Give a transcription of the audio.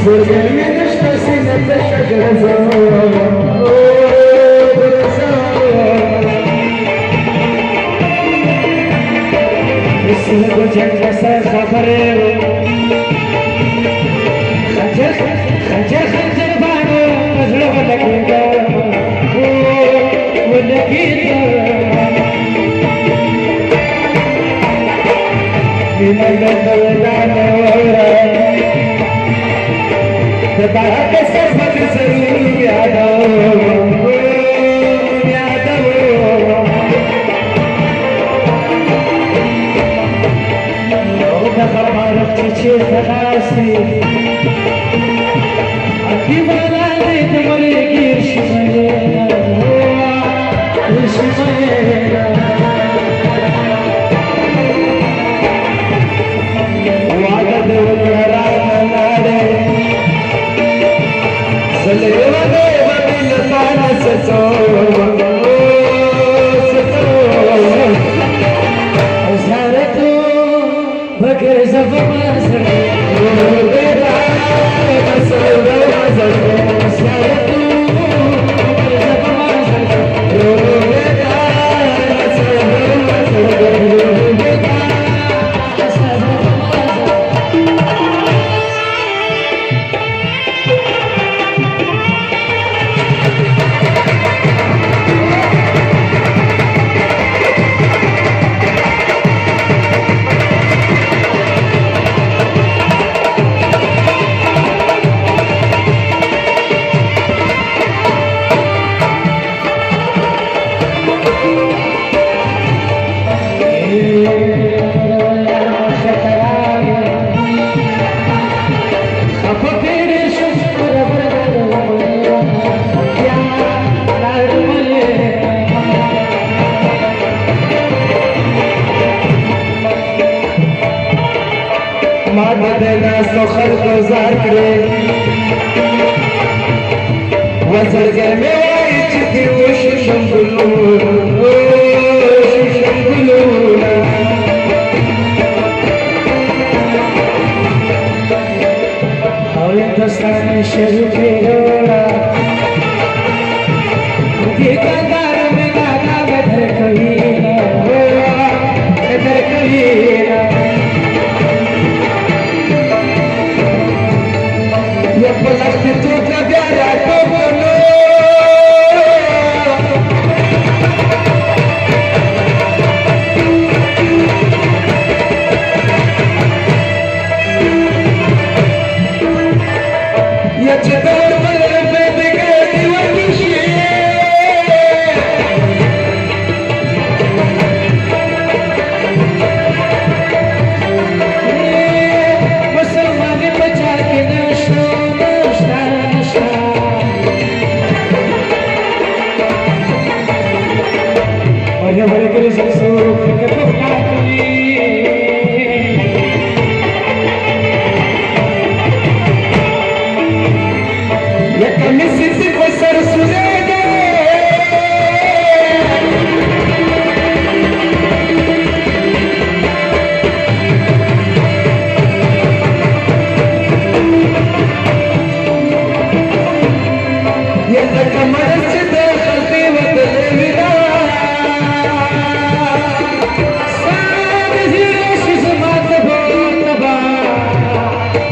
زرقاء من اشتسنت الشجرة السهد جنس خبري خجر خجر خجر بانو مزلو لكيدا ولكيدا من الدولة تبعك سرفك سرور يا دو يا دو لو دخل عرفت شي تغاسي أكيد أنا زيت مريقي شمينا شمينا وعدد الغرام نادي وزرقاء موايتك وش شنبلون وش شنبلون حاولت استعمل شريكي